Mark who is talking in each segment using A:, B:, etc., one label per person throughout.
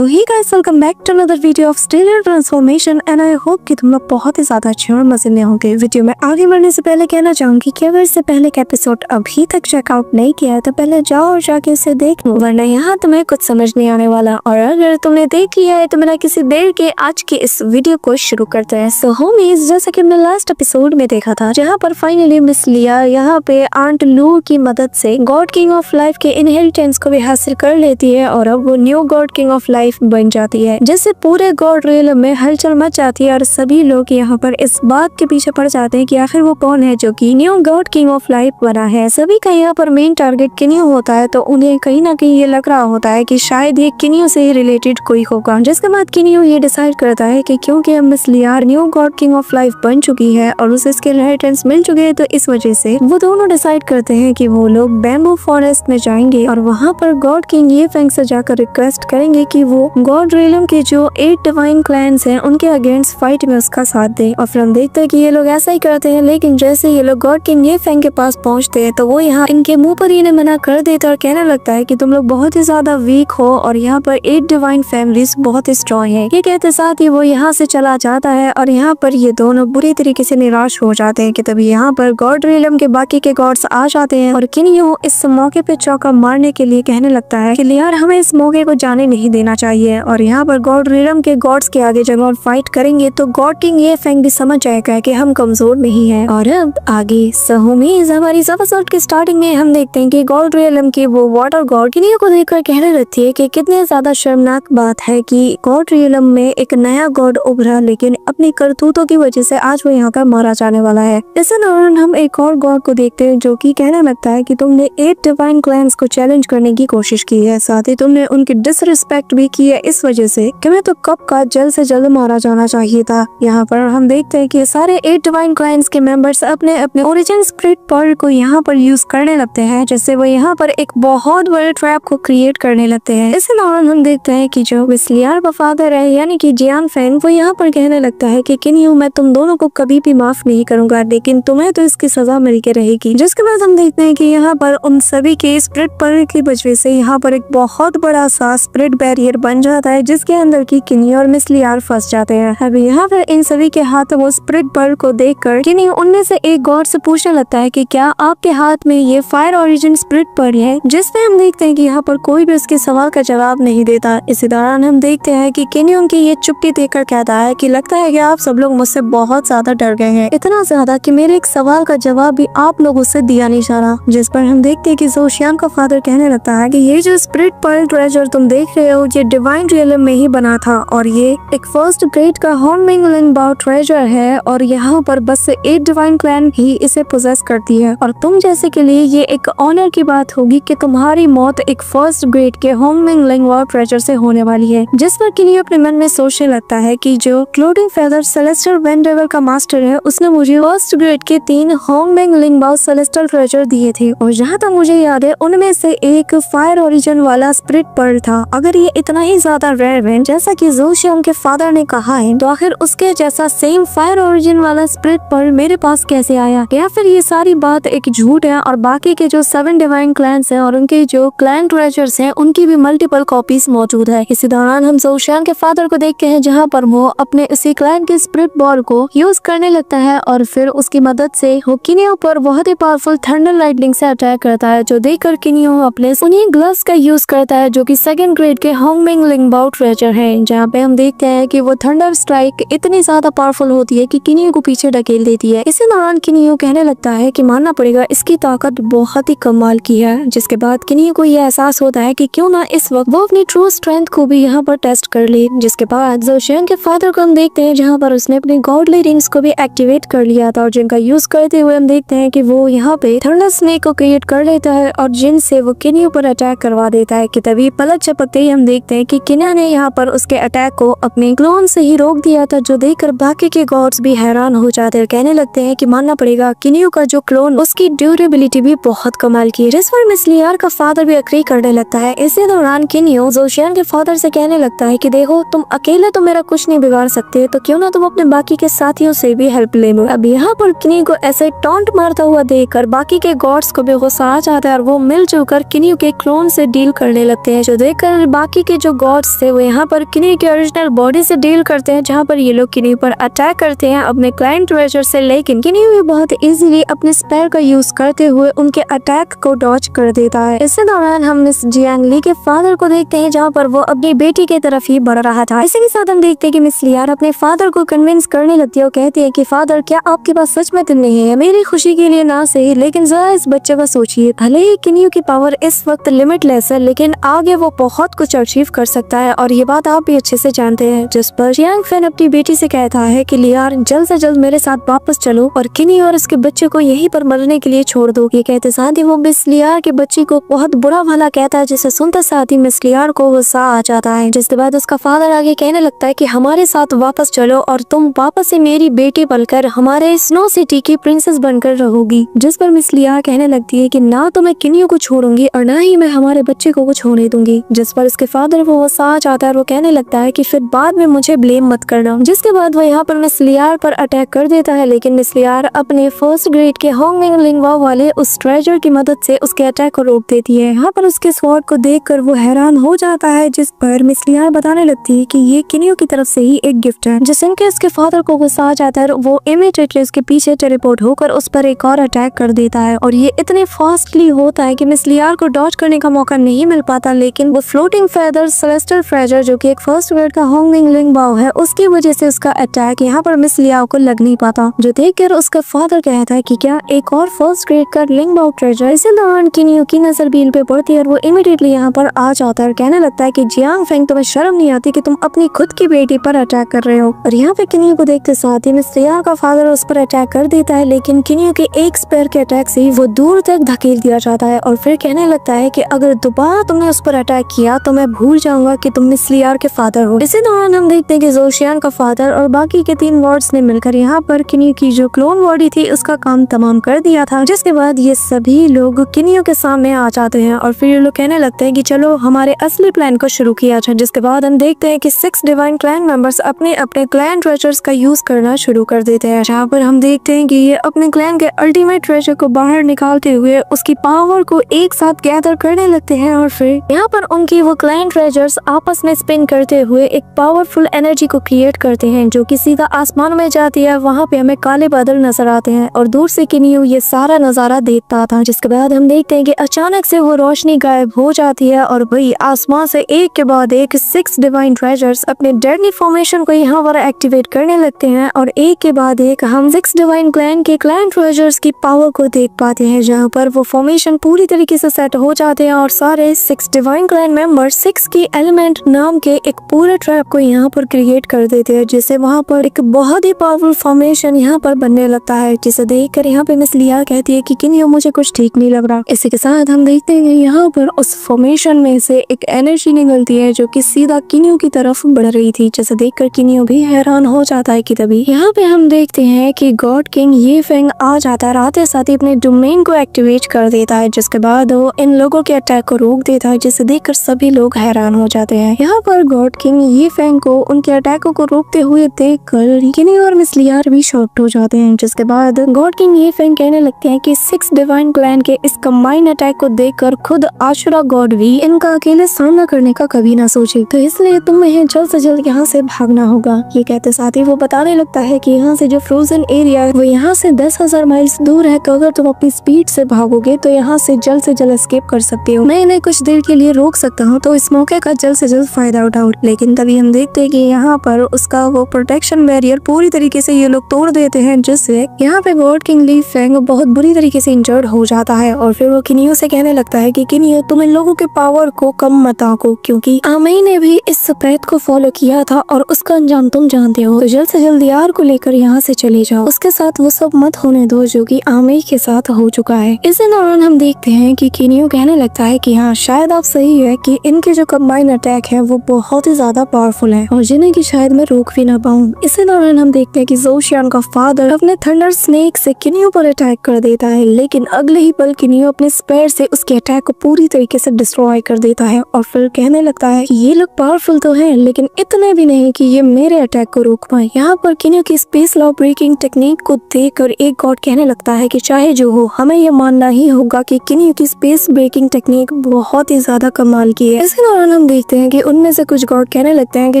A: So hi guys, welcome back to another video of stellar transformation and I hope कि तुम लोग बहुत ही ज्यादा अच्छे और मजे में होंगे। वीडियो में आगे बढ़ने से पहले कहना चाहूंगी कि अगर इससे पहले का एपिसोड अभी तक चेकआउट नहीं किया है तो पहले जाओ और जाके इसे देख लो, वरना यहाँ तुम्हें कुछ समझ नहीं आने वाला। और अगर तुमने देख लिया है तो मेरा किसी देर के आज की इस वीडियो को शुरू करते हैं। सो होमीज, जैसा कि हमने लास्ट एपिसोड में देखा था, जहाँ पर फाइनली मिस लिया यहाँ पे आंट लू की मदद से गॉड किंग ऑफ लाइफ के इनहेरिटेंस को भी हासिल कर लेती है और अब वो new God king of life बन जाती है, जिससे पूरे गॉड रियल में हलचल मच जाती है और सभी लोग यहाँ पर इस बात के पीछे पड़ जाते हैं कि आखिर वो कौन है जो कि new God king of life बना है। सभी का यहाँ पर मेन टारगेट किनियो होता है, तो उन्हें कहीं ना कहीं ये लग रहा होता है कि शायद ये किनियो से ही रिलेटेड कोई होगा। जिसके बाद किनियो ये डिसाइड करता है कि क्योंकि अब miss layer new God king of life बन चुकी है और उसे इसके इनहेरिटेंस मिल चुके हैं, तो इस वजह से वो दोनों डिसाइड करते हैं कि वो लोग बैम्बू फॉरेस्ट में जाएंगे और वहाँ पर गॉड किंग ये फेंग से जाकर रिक्वेस्ट करेंगे कि वो गॉड रियलम के जो 8 डिवाइन क्लैंस हैं उनके अगेंस्ट फाइट में उसका साथ दे। और फिर हम देखते हैं कि ये लोग ऐसा ही करते हैं, लेकिन जैसे ये लोग गॉड किंग ये फेंग के पास पहुंचते हैं तो वो यहाँ इनके मुंह पर इन्हें मना कर देता है और कहने लगता है कि तुम लोग बहुत ही ज्यादा वीक हो और यहाँ पर 8 डिवाइन फैमिलीज बहुत ही स्ट्रॉन्ग है। ये कहते साथ ही वो यहाँ से चला जाता है और यहाँ पर ये दोनों बुरी तरीके से निराश हो जाते हैं कि तभी यहाँ पर गॉड रियलम के बाकी के गॉड्स आ जाते हैं और किनियो इस मौके पे चौका मारने के लिए कहने लगता है कि यार हमें इस मौके को जाने नहीं देना चाहिए और यहाँ पर गॉड रियलम के गॉड्स के आगे जब हम फाइट करेंगे तो गॉड किंग ये फेंग भी समझ जाएगा कि हम कमजोर नहीं है। और अब आगे सहमीज हमारी एपिसोड के स्टार्टिंग में हम देखते हैं कि गॉड रियलम की वो वाटर गॉड किनियो को देखकर कहने लगती है कि कितनी ज्यादा शर्मनाक बात है कि गॉड रियलम में एक नया गॉड उभरा, लेकिन अपनी करतूतों की वजह से आज वो यहाँ का मारा जाने वाला है। इस दौरान हम एक और गॉड को देखते हैं जो कि कहने लगता है कि तुमने 8 डिवाइन क्लैंस को चैलेंज करने की कोशिश की है, साथ ही तुमने उनकी डिसरिस्पेक्ट भी की है, इस वजह से तुम्हें तो कब का जल्द से जल्द मारा जाना चाहिए था। यहाँ पर हम देखते हैं कि सारे 8 डिवाइन क्लैंस के मेंबर्स अपने अपने ओरिजिन स्पिरिट पर्ल को यहाँ पर यूज करने लगते हैं, जैसे वो यहाँ पर एक बहुत बड़े ट्रैप को क्रिएट करने लगते हैं। इस दौरान हम देखते हैं कि जो मिस लियार का फादर है यानी कि जियान फेंग, वो यहाँ पर कहने लगता है कि किनियो मैं तुम दोनों को कभी भी माफ नहीं करूंगा, लेकिन तुम्हें तो इसकी सजा मिल के रहेगी। जिसके बाद हम देखते हैं कि यहाँ पर उन सभी के स्पिरिट पर्ल की वजह से यहाँ पर एक बहुत बड़ा सा स्पिरिट बैरियर बन जाता है, जिसके अंदर की किनियो और मिस लियार फंस जाते हैं। अब यहाँ पर इन सभी के हाथ वो स्पिरिट पर्ल को देखकर किनियो उनमें से एक गॉड से पूछने लगता है कि क्या आपके हाथ में ये फायर ओरिजिन स्पिरिट पर्ल है, जिसमें हम देखते हैं कि यहाँ पर कोई भी उसके सवाल का जवाब नहीं देता। इसी दौरान हम देखते हैं कि किनियो की ये चुप्पी देखकर कहता है कि लगता है कि आप सब लोग मुझसे बहुत ज्यादा डर गए हैं, इतना ज्यादा कि मेरे एक सवाल का जवाब भी आप लोगों से दिया नहीं जा रहा। जिस पर हम देखते हैं कि जोशियान का फादर कहने लगता है कि ये जो स्पिरिट पर्ल ट्रेजर तुम देख रहे हो ये डिवाइन रियलम में ही बना था और ये एक फर्स्ट ग्रेड का हॉर्नमिंग लिंगबाओ ट्रेजर है और यहाँ पर बस 8 डिवाइन क्लैन ही इसे पोजेस करती है और तुम जैसे के लिए ये एक ऑनर की बात होगी कि तुम्हारी मौत एक फर्स्ट ग्रेड के हॉर्नमिंग लिंगबाओ ट्रेजर से होने वाली है। जिस पर किनियो अपने मन में सोचने लगता है कि जो क्लोडिंग फेदर सेलेस्टियल वेंडेवल का मास्टर है उसने मुझे फर्स्ट ग्रेड के 3 हॉर्नमिंग लिंगबाओ सेलेस्टियल ट्रेजर दिए थे और जहाँ तक मुझे याद है उनमें से एक फायर ओरिजिन वाला स्पिरिट पर्ल था। अगर ये इतना ही ज्यादा रेयर है जैसा कि जोशियान के फादर ने कहा है, तो आखिर उसके जैसा सेम फायर ओरिजिन वाला स्पिरिट पर्ल मेरे पास कैसे आया, या फिर ये सारी बात एक झूठ है और बाकी के जो 7 डिवाइन क्लैंस हैं और उनके जो क्लैन ट्रेजर्स हैं उनकी भी मल्टीपल कॉपीज मौजूद है। इसी दौरान हम जोशियान के फादर को देखते हैं जहाँ पर वो अपने उसी क्लैन के स्पिरिट बॉल को यूज करने लगता है और फिर उसकी मदद से वो किनियो पर बहुत ही पावरफुल थंडर लाइटनिंग से अटैक करता है, जो देखकर किनियो अपने उन्हीं ग्लव्स का यूज करता है जो कि 2nd ग्रेड के हॉर्नमिंग लिंगबाओ ट्रेजर है, जहाँ पे हम देखते हैं कि वो थंडर स्ट्राइक इतनी ज्यादा पावरफुल होती है कि किनियो को पीछे ढकेल देती है। इसी दौरान किनियो कहने लगता है कि मानना पड़ेगा इसकी ताकत बहुत ही कमाल की है। जिसके बाद किनियो को यह एहसास होता है कि क्यों ना इस वक्त वो अपनी ट्रू स्ट्रेंथ को भी यहाँ पर टेस्ट कर ले। जिसके बाद जोशियान के फादर को हम देखते हैं जहाँ पर उसने अपने गॉडली रिंग्स को भी एक्टिवेट कर लिया था और जिनका यूज करते हुए हम देखते हैं कि वो यहाँ पे थंडर स्नेक को क्रिएट कर लेता है और जिनसे वो किनियो पर अटैक करवा देता है कि तभी पलक झपकते ही हम देखते हैं कि किनियो ने यहाँ पर उसके अटैक को अपने क्लोन से ही रोक दिया था, जो देखकर बाकी के गॉड्स भी हैरान हो जाते हैं। कहने लगते हैं कि मानना पड़ेगा किनियो का जो क्लोन उसकी ड्यूरेबिलिटी भी बहुत कमाल की है, जिस पर मिस लियार का फादर भी अग्री करने लगता है। इसी दौरान किनियो जोशियान के फादर से कहने लगता है कि देखो तुम अकेले तो मेरा कुछ नहीं बिगाड़ सकते, तो क्यों ना तुम अपने बाकी के साथियों से भी हेल्प ले लो। अब यहाँ पर किनियो को ऐसे टॉन्ट मारता हुआ देखकर बाकी के गॉड्स को भी गुस्सा आ जाता है और वो मिलजुल कर किनियो के क्लोन से डील करने लगते हैं, जो देखकर बाकी के जो जो गॉड्स थे वो यहाँ पर किन्यू के ओरिजिनल बॉडी से डील करते हैं, जहाँ पर ये लोग किन्यू पर अटैक करते हैं अपने क्लाइंट ट्रेजर से। लेकिन किन्यू भी बहुत इजीली अपने स्पेयर का यूज करते हुए उनके अटैक को डॉज कर देता है। इसी दौरान हम मिस जियांग ली के फादर को देखते हैं, जहाँ पर वो अपनी बेटी की तरफ ही बढ़ रहा था। इसी के साथ हम देखते हैं कि मिस लियार अपने फादर को कन्विंस करने लगती है और कहती है कि फादर, क्या आपके पास सच में दिल नहीं है? मेरी खुशी के लिए ना सही, लेकिन जरा इस बच्चे का सोचिए। भले ही किन्यू की पावर इस वक्त लिमिटलेस है, लेकिन आगे वो बहुत कुछ अचीव कर सकता है और ये बात आप भी अच्छे से जानते हैं। जिस पर जियांग फैन अपनी बेटी से कहता है कि लियार, जल्द से जल्द मेरे साथ वापस चलो और किन्यू और उसके बच्चे को यहीं पर मरने के लिए छोड़ दो। ये कहते साथ ही वो मिस लियार के बच्ची को बहुत बुरा भला कहता है, जिसे सुनते साथ ही मिस लियार को गुस्सा आ जाता है। जिसके बाद उसका फादर आगे कहने लगता है कि हमारे साथ वापस चलो और तुम वापस से मेरी बेटी बनकर हमारे स्नो सिटी की प्रिंसेस बनकर रहोगी। जिस पर मिस लियार कहने लगती है कि ना तो मैं किन्यू को छोड़ूंगी और ना ही मैं हमारे बच्चे को कुछ होने दूंगी। जिस पर उसके फादर वो गुस्सा आ जाता है और वो कहने लगता है कि फिर बाद में मुझे ब्लेम मत करना। जिसके बाद वो यहाँ पर मिस लियार पर अटैक कर देता है, लेकिन मिस लियार अपने फर्स्ट ग्रेड के होंगमिंग लिंगवा वाले उस ट्रेजर की मदद से उसके अटैक को रोक देती है। यहाँ पर उसके स्वॉर्ड को देखकर वो हैरान हो जाता है, जिस पर मिस लियार बताने लगती है कि ये किन्यू की तरफ से ही एक गिफ्ट है। जिस इनके उसके फादर को गुस्सा आ जाता है, वो इमीडिएटली उसके पीछे टेलीपोर्ट होकर उस पर एक और अटैक कर देता है और ये इतने फास्टली होता है कि मिस लियार को डॉज करने का मौका नहीं मिल पाता। लेकिन वो फ्लोटिंग फेदर सेलेस्टियल फ्रेजर, जो कि एक फर्स्ट ग्रेड का होंगमिंग लिंगबाओ है, उसकी वजह से उसका अटैक यहाँ पर मिस लियार को लग नहीं पाता। जो देखकर उसका फादर कहता है कि क्या एक और फर्स्ट ग्रेड का लिंगबाओ ट्रेजर। इसी दौरान किन्यू की नजर बील पे पड़ती है और वो इमीडिएटली यहाँ पर आ जाता है और कहने लगता है कि जियांग फेंग, तुम्हें शर्म नहीं आती कि तुम अपनी खुद की बेटी पर अटैक कर रहे हो? और यहाँ पे किन्यू को देखते साथ ही मिस लियार का फादर उस पर अटैक कर देता है, लेकिन किन्यू के एक स्पेयर के अटैक से वो दूर तक धकेल दिया जाता है और फिर कहने लगता है कि अगर दोबारा तुमने उस पर अटैक किया तो मैं भूल जाऊंगा कि तुम मिस लियार के फादर हो। इसी दौरान हम देखते हैं कि जोशियान का फादर और बाकी के 3 वार्ड्स ने मिलकर यहाँ पर किन्यू की जो क्लोन बॉडी थी उसका काम तमाम कर दिया था। जिसके बाद ये सभी लोग किन्यू के सामने आ जाते हैं और फिर ये लोग कहने लगते हैं कि चलो हमारे असली प्लान को शुरू किया जाए। जिसके बाद हम देखते हैं कि 6 डिवाइन क्लैन मेंबर्स अपने अपने क्लैन ट्रेजर्स का यूज करना शुरू कर देते हैं, जहाँ पर हम देखते हैं कि ये अपने क्लैन के अल्टीमेट ट्रेजर को बाहर निकालते हुए उसकी पावर को एक साथ गैदर करने लगते हैं और फिर यहाँ पर उनकी वो क्लैन ट्रेजर्स आपस में स्पिन करते हुए एक पावरफुल एनर्जी को क्रिएट करते हैं, जो कि सीधा आसमान में जाती है। वहाँ पे हमें काले बादल नजर आते हैं और दूर से किन्यू ये सारा नजारा देखता था। जिसके बाद हम देखते हैं कि अचानक से वो रोशनी गायब हो जाती है और वही आसमान से एक के बाद एक 6 डिवाइन ट्रेजर्स अपने डेडली फॉर्मेशन को यहाँ पर एक्टिवेट करने लगते हैं और एक के बाद एक हम 6 डिवाइन क्लैन के क्लैन ट्रेजर्स की पावर को देख पाते हैं, जहाँ पर वो फॉर्मेशन पूरी तरीके से सेट हो जाते हैं और सारे 6 डिवाइन क्लैन मेंबर 6 की एलिमेंट नाम के एक पूरे ट्रैप को यहाँ पर क्रिएट कर देते हैं, जिससे वहाँ पर एक बहुत ही पावरफुल फॉर्मेशन यहाँ पर बनने लगता है। जिसे देखकर यहाँ पे मिस लियार कहती है कि किन्यू, मुझे कुछ ठीक नहीं लग रहा। इसी के साथ हम देखते हैं यहाँ पर उस फॉर्मेशन में से एक एनर्जी निकलती है जो कि सीधा किन्यू की तरफ बढ़ रही थी, जिसे देखकर किन्यू भी हैरान हो जाता है कि तभी यहाँ पे हम देखते हैं कि गॉड किंग ये फेंग आ जाता है, आते साथ ही अपने डोमेन को एक्टिवेट कर देता है। जिसके बाद वो इन लोगों के अटैक को रोक देता है, जिसे देखकर सभी लोग हैरान हो जाते हैं। यहाँ पर गॉड किंग ये फेंग को उनके अटैकों को रोकते हुए देखकर किन्यू और मिस लियार भी शॉक्ड हो जाते हैं। जिसके बाद गॉड किंग ये फेंग कहने लगते हैं कि 6 डिवाइन क्लैन के इस कंबाइंड अटैक को देखकर खुद आशुरा गॉड भी इनका अकेले सामना करने का कभी ना सोचे, तो इसलिए तुम्हें जल्द से जल्द यहाँ से भागना होगा। ये कहते साथ ही वो बताने लगता है कि यहाँ से जो फ्रोजन एरिया है वो यहाँ से 10,000 माइल्स दूर है, तो अगर तुम अपनी स्पीड से भागोगे तो यहाँ से जल्द एस्केप कर सकते हो। मैं इन्हें कुछ देर के लिए रोक सकता हूँ, तो इस मौके का जल्द से जल्द फायदा उठाओ। लेकिन तभी हम देखते हैं कि यहाँ पर उसका वो प्रोटेक्शन बैरियर पूरी तरीके से ये लोग तोड़ देते हैं, जिससे यहाँ पे गॉड किंग ली फेंग बहुत बुरी तरीके से इंजर्ड हो जाता है और फिर वो किन्यू से कहने लगता है कि किन्यू, तुम इन लोगों के पावर को कम मत आंको, क्योंकि आमई ने भी इस सफेद को फॉलो किया था और उसका अंजाम तुम जानते हो। तो जल्द से जल्द यार को लेकर यहाँ से चले जाओ, उसके साथ वो सब मत होने दो जो कि आमई के साथ हो चुका है। इसी दौरान हम देखते हैं कि किन्यू कहने लगता है कि हाँ, शायद आप सही है कि इनके जो कंबाइंड अटैक है वो बहुत ही ज्यादा पावरफुल है और जिन्हें की शायद मैं रोक भी ना पाऊँ। इसी दौरान हम देखते हैं कि जोशियान का फादर अपने थंडर स्नेक से किन्यू पर अटैक कर देता है, लेकिन अगले ही पल किन्यू अपने स्पेयर से उसके अटैक को पूरी तरीके से डिस्ट्रॉय कर देता है और फिर कहने लगता है कि ये लोग पावरफुल तो हैं, लेकिन इतने भी नहीं कि ये मेरे अटैक को रोक पाए। यहाँ पर किन्यू की स्पेस लॉ ब्रेकिंग टेक्निक को देखकर एक गॉड कहने लगता है कि चाहे जो हो, हमें ये मानना ही होगा कि किन्यू की स्पेस ब्रेकिंग टेक्निक बहुत ही ज्यादा कमाल की है। इसी दौरान दौरान हम देखते हैं कि उनमें से कुछ गॉड कहने लगते हैं कि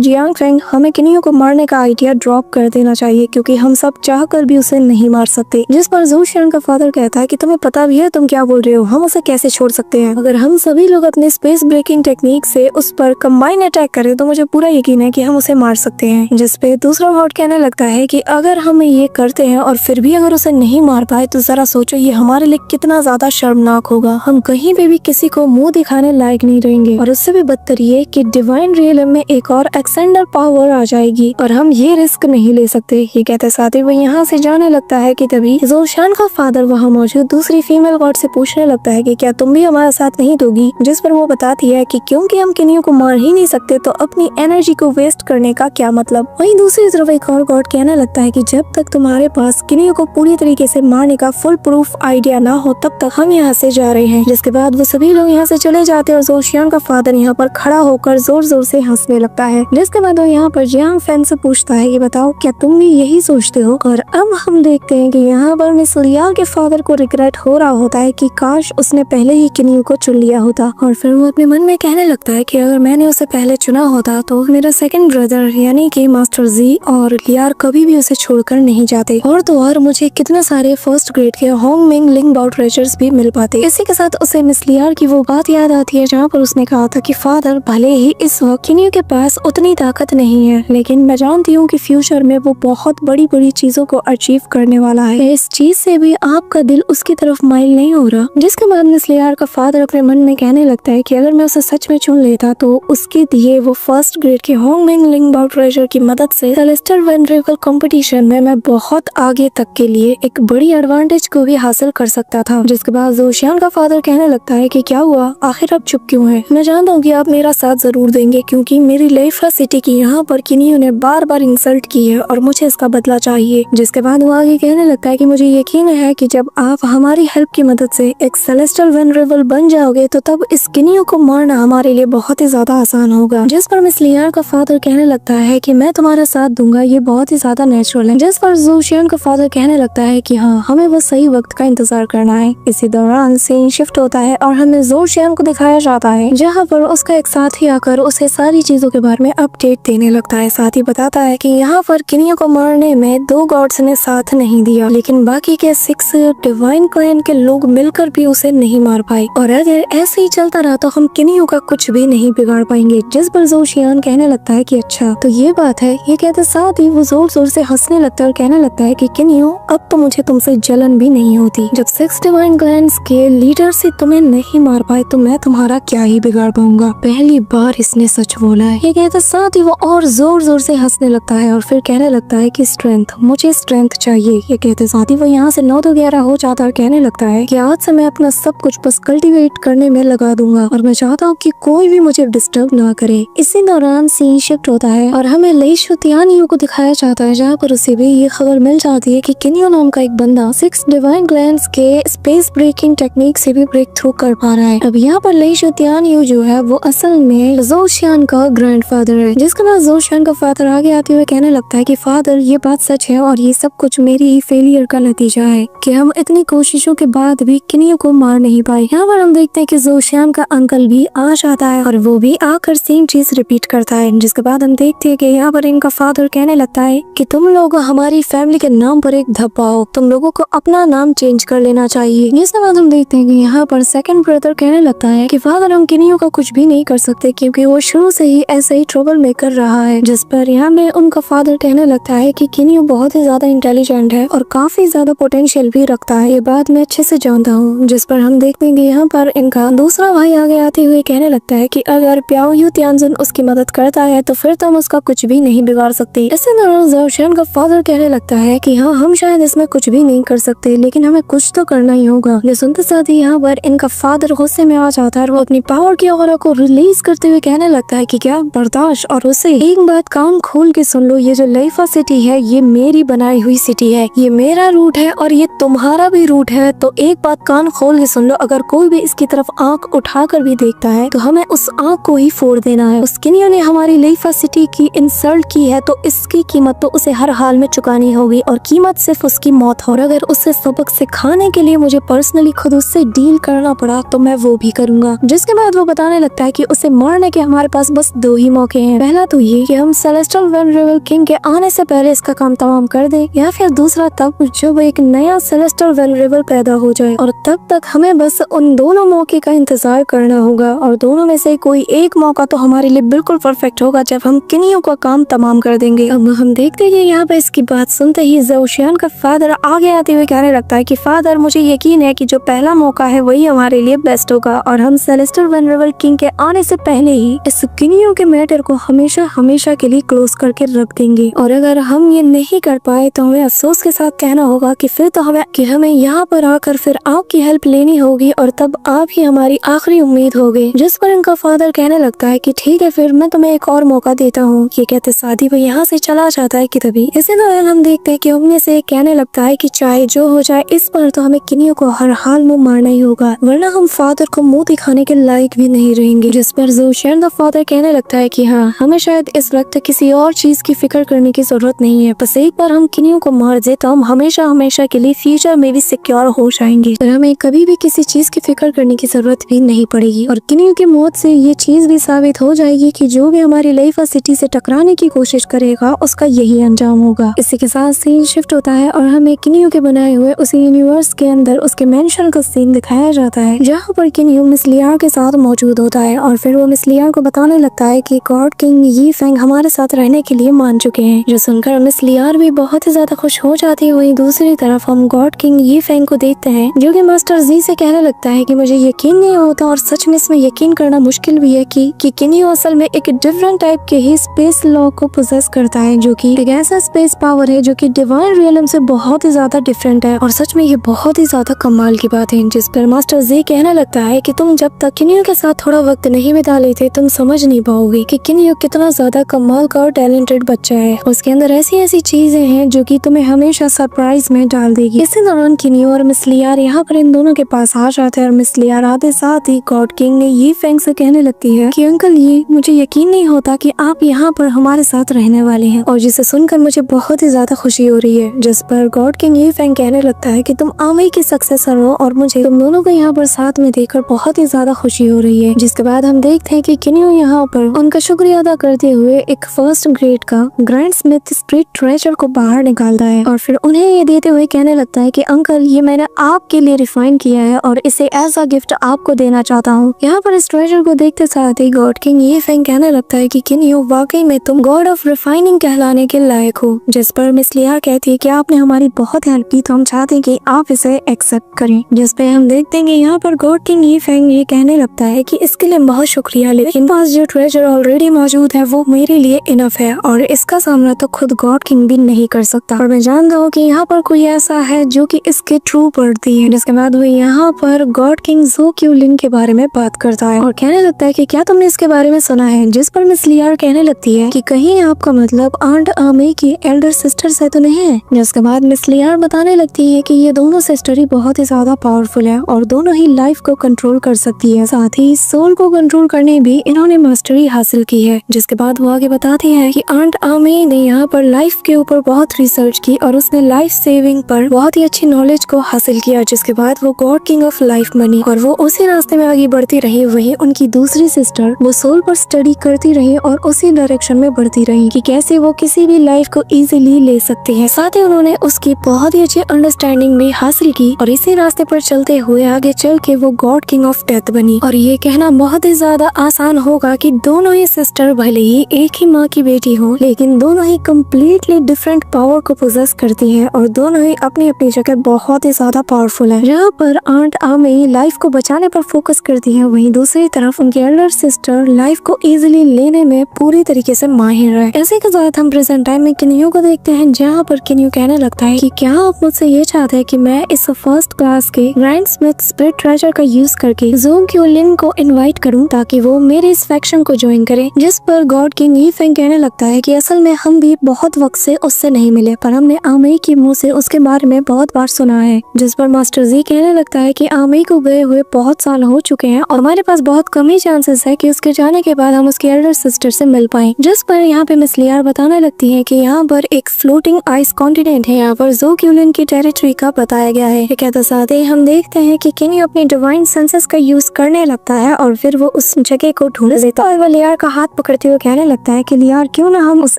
A: जियांग फेंग, हमें किनियो को मारने का आइडिया ड्रॉप कर देना चाहिए क्योंकि हम सब चाहकर भी उसे नहीं मार सकते। जिस पर ज़ू शियान का फादर कहता है कि तुम्हें पता भी है तुम क्या बोल रहे हो, हम उसे कैसे छोड़ सकते हैं। अगर हम सभी लोग अपने स्पेस ब्रेकिंग टेक्निक से उस पर कंबाइन अटैक करें तो मुझे पूरा यकीन है कि हम उसे मार सकते हैं। जिस पे दूसरा गॉड कहने लगता है कि अगर हम ये करते हैं और फिर भी अगर उसे नहीं मार पाए तो जरा सोचो ये हमारे लिए कितना ज्यादा शर्मनाक होगा। हम कहीं पे भी किसी को मुंह दिखाने लायक नहीं रहेंगे और उससे भी बदतर ये कि डिवाइन रियलम में एक और एक्सटेंडर पावर आ जाएगी और हम ये रिस्क नहीं ले सकते। ये कहते साथ ही वो यहाँ से जाने लगता है कि तभी ज़ू शियान का फादर वहाँ मौजूद दूसरी फीमेल गॉड से पूछने लगता है कि क्या तुम भी हमारे साथ नहीं दोगी। जिस पर वो बताती है कि क्योंकि हम किनियो को मार ही नहीं सकते तो अपनी एनर्जी को वेस्ट करने का क्या मतलब। वहीं दूसरी तरफ एक और गॉड कहने लगता है कि जब तक तुम्हारे पास किनियो को पूरी तरीके से मारने का फुल प्रूफ आइडिया ना हो तब तक हम यहाँ से जा रहे हैं। जिसके बाद वो सभी लोग यहाँ से चले जाते हैं और ज़ू शियान का फादर यहाँ पर खड़ा होकर जोर जोर से हंसने लगता है। जिसके बाद वो यहाँ पर जियांग फेंग से पूछता है कि बताओ क्या तुम भी यही सोचते हो। और अब हम देखते हैं कि यहाँ पर मिस लिया के फादर को रिग्रेट हो रहा होता है कि काश उसने पहले ही किनियो को चुन लिया होता। और फिर वो अपने मन में कहने लगता है कि अगर मैंने उसे पहले चुना होता तो मेरा सेकंड ब्रदर यानी कि मास्टर जी और लियार कभी भी उसे छोड़कर नहीं जाते और तो और मुझे कितने सारे फर्स्ट ग्रेड के होंगमिंग लिंग बाउ ट्रेजर्स भी मिल पाते। इसी के साथ उसे मिस लियार की वो बात याद आती है जहाँ पर उसने कहा था कि फादर भले ही इस वक्त किनियो के पास उतनी ताकत नहीं है लेकिन मैं जानती हूँ कि फ्यूचर में वो बहुत बड़ी बड़ी चीजों को अचीव करने वाला है। इस चीज से भी आपका दिल उसकी तरफ माइल नहीं हो रहा। जिसके बाद मिस लियार का फादर अपने मन में कहने लगता है कि अगर मैं उसे सच में चुन लेता तो उसके दिए वो फर्स्ट ग्रेड के होंगमिंग लिंग बाउ ट्रेजर की मदद से सेलेस्टियल वेनरेबल कंपटीशन में मैं बहुत आगे तक के लिए एक बड़ी एडवांटेज को भी हासिल कर सकता था। जिसके बाद ज़ू शियान का फादर कहने लगता है कि क्या हुआ, आखिर आप चुप क्यों हैं? मैं जानता हूँ कि आप मेरा साथ जरूर देंगे क्योंकि मेरी लेइफा सिटी की यहाँ पर किनियो ने बार बार इंसल्ट की है और मुझे इसका बदला चाहिए। जिसके बाद वो आगे कहने लगता है कि मुझे यकीन है कि जब आप हमारी हेल्प की मदद से एक सेलेस्टियल वेनरेबल बन जाओगे तो तब इस किनियो को मारना हमारे लिए बहुत ही ज्यादा आसान होगा। जिस पर मिस लियार का फादर कहने लगता है कि मैं तुम्हारा साथ दूंगा, ये बहुत ही ज्यादा नेचुरल है। जिस पर ज़ू शियान का फादर कहने लगता है कि हाँ, हमें बस सही वक्त का इंतजार करना है। इसी दौरान सीन शिफ्ट होता है और हमें ज़ू शियान को दिखाया जाता है जहाँ पर उसका एक साथी आकर उसे सारी चीजों के बारे में अपडेट देने लगता है। साथ ही बताता है कि यहाँ पर किनियो को मारने में 2 गॉड्स ने साथ नहीं दिया लेकिन बाकी के 6 डिवाइन क्लैन के लोग मिलकर भी उसे नहीं मार पाए और अगर ऐसे ही चलता रहा तो हम किनियो का कुछ भी नहीं बिगाड़ पाएंगे। जिस पर ज़ू शियान कहने लगता है कि अच्छा तो ये बात है। ये कहते साथ ही वो जोर जोर से हंसने लगता है और कहने लगता है कि किनियो अब तो मुझे तुमसे जलन भी नहीं होती। जब 6 डिवाइन क्लैन्स के लीडर से तुम्हें नहीं मार पाए तो मैं तुम्हारा क्या ही बिगाड़ पाऊंगा। पहली बार इसने सच बोला है। ये कहते साथ ही वो और जोर जोर से हंसने लगता है और फिर कहने लगता है कि स्ट्रेंथ, मुझे स्ट्रेंथ चाहिए। ये कहते साथ ही वो यहाँ से 9 तो 11 हो जाता है और कहने लगता है कि आज से मैं अपना सब कुछ बस कल्टीवेट करने में लगा दूंगा और मैं चाहता हूँ कि कोई भी मुझे डिस्टर्ब ना करे। इसी दौरान सीन शिफ्ट होता है और हमें लेई शुतियानियो को दिखाया जाता है जहाँ पर उसे भी ये खबर मिल जाती है कि किनियो नाम का एक बंदा 6 डिवाइन क्लैन्स के स्पेस ब्रेकिंग टेक्निक से भी ब्रेक थ्रू कर पा रहा है। अब यहाँ पर लेई शुतियानियो जो है वो असल में ज़ू शियान का ग्रैंडफादर है। जिसके बाद ज़ू शियान का फादर आगे आते हुए कहने लगता है कि फादर ये बात सच है और ये सब कुछ मेरी ही फेलियर का नतीजा है कि हम इतनी कोशिशों के बाद भी किनियो को मार नहीं पाए। यहाँ पर हम देखते हैं कि ज़ू शियान का अंकल भी आ जाता है और वो भी आकर सेम चीज रिपीट करता है। जिसके बाद हम देखते हैं कि यहाँ पर इनका फादर कहने लगता है कि तुम लोग हमारी फैमिली के नाम पर एक धब्बा हो, तुम लोगों को अपना नाम चेंज कर लेना चाहिए। जिसके बाद हम देखते हैं कि यहाँ पर सेकंड ब्रदर कहने लगता है कि फादर हम किनियो का कुछ भी नहीं कर सकते क्योंकि वो शुरू से ही ऐसे ही ट्रबल मेकर रहा है। जिस पर यहाँ में उनका फादर कहने लगता है कि किनियो बहुत ही ज्यादा इंटेलिजेंट है और काफी ज्यादा पोटेंशियल भी रखता है, ये बात मैं अच्छे से जानता हूँ। जिस पर हम देखते हैं कि यहाँ पर इनका दूसरा भाई आगे आते हुए कहने लगता है कि अगर प्याओ यू तियानजन उसकी मदद करता है तो फिर तुम उसका कुछ भी नहीं बिगाड़ सकते। इसी दौरान ज़ू शियान का फादर कहने लगता है कि हाँ, हम शायद इसमें कुछ भी नहीं कर सकते लेकिन हमें कुछ तो करना ही होगा। ये सुनते साथ ही यहाँ पर इनका फादर गुस्से में आ जाता है और वो अपनी पावर की ऑरा को रिलीज करते हुए कहने लगता है कि क्या बर्दाश्त, और उसे एक बात कान खोल के सुन लो, ये जो लेइफा सिटी है ये मेरी बनाई हुई सिटी है, ये मेरा रूट है और ये तुम्हारा भी रूट है। तो एक बात कान खोल के सुन लो, अगर कोई भी इसकी तरफ आंख उठाकर भी देखता है तो हमें उस आंख को ही फोड़ देना है। उस किनियो ने हमारी लेइफा सिटी की इंसल्ट की है तो इसकी कीमत तो उसे हर हाल में चुकानी होगी और कीमत सिर्फ उसकी मौत हो। और अगर उससे सबक सिखाने के लिए मुझे पर्सनली खुद उससे डील करना पड़ा तो मैं वो भी करूंगा। जिसके बाद वो बताने लगता है कि उसे मारने के हमारे पास बस दो ही मौके हैं। पहला तो ये कि हम सेलेस्टियल वेनरेबल किंग के आने से पहले इसका काम तमाम कर दें, या फिर दूसरा तब जब एक नया सेलेस्टियल वेनरेबल पैदा हो जाए, और तब तक हमें बस उन दोनों मौके का इंतजार करना होगा। और दोनों में से कोई एक मौका तो हमारे लिए बिल्कुल परफेक्ट होगा जब हम किनियो का काम तमाम कर देंगे। अब हम देखते हैं यहाँ पे इसकी बात सुनते ही ज़ोशियान का फादर आगे आते हुए कहने लगता है कि फादर, मुझे यकीन है कि जो पहला मौका है वही हमारे लिए बेस्ट होगा, और हम सेलेस्टियल वेनरेबल किंग के आने से पहले ही इस किनियो के मैटर को हमेशा हमेशा के लिए क्लोज करके रख देंगे। और अगर हम ये नहीं कर पाए तो हमें अफसोस के साथ कहना होगा कि फिर तो हमें यहाँ पर आकर फिर आपकी हेल्प लेनी होगी, और तब आप ही हमारी आखिरी उम्मीद होगी। जिस पर इनका फादर कहने लगता है कि ठीक है, फिर मैं तुम्हें एक और मौका देता हूँ। ये कहते शादी वो यहाँ से चला जाता है कि तभी इसी दौरान हम देखते हैं कि उनमें से कहने लगता है कि चाहे जो हो जाए इस पर तो हमें किनियो को हर हाल में मारना ही होगा, वरना हम फादर को मुंह दिखाने के लायक भी नहीं रहेंगे। जिस पर ज़ोशियान द फादर कहने लगता है कि हाँ, हमें शायद इस वक्त किसी और चीज की फिक्र करने की जरूरत नहीं है, बस एक बार हम किनियो को मार दे तो हम हमेशा हमेशा के लिए फ्यूचर में भी सिक्योर हो जाएंगे, और हमें कभी भी किसी चीज की फिक्र करने की जरूरत भी नहीं पड़ेगी। और किनियो की मौत से ये चीज भी साबित हो जाएगी कि जो भी हमारी लेइफा सिटी से टकराने की कोशिश करेगा उसका यही अंजाम होगा। इसी के साथ सीन शिफ्ट होता है और हमें किनियो के बनाए हुए उसी यूनिवर्स के अंदर उसके मेंशन का सीन दिखाया जाता है, जहाँ पर किनियो मिस लियार के साथ मौजूद होता है। और फिर वो मिस लियार को बताने लगता है कि गॉड किंग यी फेंग हमारे साथ रहने के लिए मान चुके हैं, जो सुनकर मिस लियार भी बहुत ही ज्यादा खुश हो जाती है। वहीं दूसरी तरफ हम गॉड किंग यी फेंग को देखते हैं जो कि मास्टर जी से कहने लगता है कि मुझे यकीन नहीं होता, और सच में इसमें यकीन करना मुश्किल भी है कि किनियो असल में एक डिफरेंट टाइप के ही स्पेस लॉ को पोजेस करता है, जो कि एक ऐसा स्पेस पावर है जो कि डिवाइन रियलम से बहुत ही ज्यादा डिफरेंट है। और सच में ये बहुत ही ज्यादा कमाल की बात है। जिस पर मास्टर जी कहने लगता है कि तुम जब तक किनियो के साथ थोड़ा वक्त नहीं बिता लेते तुम समझ नहीं पाओगे कि किनियो कितना ज्यादा कमाल का और टैलेंटेड बच्चा है। उसके अंदर ऐसी ऐसी चीजें हैं जो कि तुम्हें हमेशा सरप्राइज में डाल देगी। इसी दौरान किनियो और मिस लियार यहाँ पर इन दोनों के पास आ जाते हैं, और मिस लियार आते साथ ही गॉड किंग ने यी फेंग से कहने लगती है कि अंकल ये मुझे यकीन नहीं होता कि आप यहाँ पर हमारे साथ रहने वाले हैं, और जिसे सुनकर मुझे बहुत ही ज्यादा खुशी हो रही है। जिस पर गॉड किंग यी फेंग कहने लगता है कि तुम आमई की सक्सेसर हो, और मुझे तुम दोनों को यहाँ पर साथ में देखकर बहुत ही ज्यादा खुशी हो रही है। जिसके बाद हम देखते हैं कि किनियो यहाँ पर उनका शुक्रिया अदा करते हुए एक फर्स्ट ग्रेड का ग्रैंड स्मिथ स्ट्रीट ट्रेजर को बाहर निकालता है, और फिर उन्हें ये देते हुए कहने लगता है कि अंकल ये मैंने आपके लिए रिफाइन किया है और इसे एज अ गिफ्ट आपको देना चाहता हूँ। यहाँ पर इस ट्रेजर को देखते साथ ही गॉड किंग यी फेंग कहने लगता है कि किनियो वाकई में तुम गॉड ऑफ रिफाइनिंग कहलाने के लायक हो। जिस पर मिस लिया कहती है कि आपने हमारी बहुत हेल्प की, तो हम चाहते हैं कि आप इसे एक्सेप्ट करें। जिस पे हम देखते हैं कि यहाँ पर गॉड किंग यी फेंग ये कहने लगता है कि इसके लिए बहुत शुक्रिया, लेकिन पास जो ट्रेजर ऑलरेडी मौजूद है वो मेरे लिए इनफ है, और इसका सामना तो खुद गॉड किंग भी नहीं कर सकता। और मैं जानता हूँ कि यहाँ पर कोई ऐसा है जो कि इसके ट्रू पढ़ती है। जिसके बाद वो यहाँ पर गॉड किंग ज़ो क्यूलिन के बारे में बात करता है और कहने लगता है कि क्या तुमने इसके बारे में सुना है। जिस पर मिस लियार कहने लगती है कि कहीं आपका मतलब आंट आमे की एल्डर सिस्टर से तो नहीं है। जिसके बाद मिस लियार बताने लगती है कि ये दोनों सिस्टर ही बहुत ही ज्यादा पावरफुल है और दोनों ही लाइफ को कंट्रोल कर सकती है, साथ ही सोल को कंट्रोल करने भी इन्होंने मास्टरी हासिल की है। जिसके बाद वो आगे बताती है कि आंट आमे ने यहाँ पर लाइफ के ऊपर बहुत रिसर्च की और उसने लाइफ सेविंग पर बहुत ही अच्छी नॉलेज को हासिल किया। जिसके बाद वो गॉड किंग ऑफ लाइफ बनी और वो उसी रास्ते में आगे बढ़ती रही। वही उनकी दूसरी सिस्टर वो सोल पर स्टडी करती रही और उसी डायरेक्शन में बढ़ती रही कि कैसे वो किसी भी लाइफ को इजीली ले सकती है। साथ ही उन्होंने उसकी बहुत ही अच्छी अंडरस्टैंडिंग भी हासिल की और इसी रास्ते पर चलते हुए आगे चल के वो गॉड किंग ऑफ डेथ बनी। और ये कहना बहुत ही ज्यादा आसान होगा कि दोनों ही सिस्टर भले ही एक ही माँ की बेटी हो, लेकिन दोनों ही कम्प्लीटली डिफरेंट पावर को पोजेस करती है और दोनों ही अपनी अपनी जगह बहुत ही ज्यादा पावरफुल है। जहाँ पर आंट आमे लाइफ को बचाने पर फोकस करती है, वहीं दूसरी तरफ उनकी एल्डर सिस्टर लाइफ को इजीली लेने में पूरी तरीके से माहिर है। ऐसे के साथ हम प्रेजेंट टाइम में किनियो को देखते हैं, जहाँ पर किनियो कहने लगता है कि क्या आप मुझसे ये चाहते हैं कि मैं इस फर्स्ट क्लास के ग्रैंड स्मिथ स्पिरिट ट्रेजर का यूज करके ज़ो क्यूलिन को इनवाइट करूं ताकि वो मेरे इस फैक्शन को ज्वाइन करे। जिस पर गॉड किंग यी फेंग कहने लगता है कि असल में हम भी बहुत वक्त से उससे नहीं मिले, पर हमने आमई के मुंह से उसके बारे में बहुत बार सुना है। जिस पर मास्टर जी कहने लगता है कि आमई को गए हुए बहुत साल हो चुके हैं और हमारे पास बहुत कम ही चांसेस है कि उसके जाने के बाद हम उसकी एल्डर सिस्टर से मिल पाएं। जिस पर यहाँ पे मिस लियार बताने लगती है कि यहाँ पर एक फ्लोटिंग आइस कॉन्टिनेंट है, यहाँ पर ज़ो क्यूलिन की टेरिटरी का बताया गया है। कहते साथ ही हम देखते हैं कि किनियो अपनी डिवाइन सेंसेस का यूज करने लगता है और फिर वो उस जगह को ढूंढ लेता है और वो लियार का हाथ पकड़ते हुए कहने लगता है कि लियार क्यों ना हम उस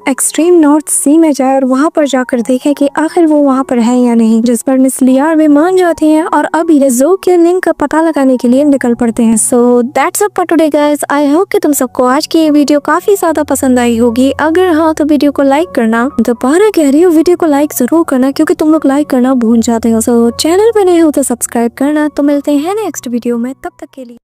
A: एक्सट्रीम नॉर्थ सी में जाए और वहाँ पर जाकर देखें कि आखिर वो वहाँ पर है या नहीं, जिस पर मिस लियार भी मान जाती हैं और अभी ज़ो के लिंक का पता लगाने के लिए निकल पड़ते हैं। So that's up for today guys. I hope कि तुम सबको आज की ये वीडियो काफी ज्यादा पसंद आई होगी। अगर हाँ तो वीडियो को लाइक करना, दोबारा कह रही हूँ वीडियो को लाइक जरूर करना क्योंकि तुम लोग लाइक करना भूल जाते हो। सो चैनल पे नए हो तो सब्सक्राइब करना। तो मिलते हैं नेक्स्ट वीडियो में, तब तक के लिए।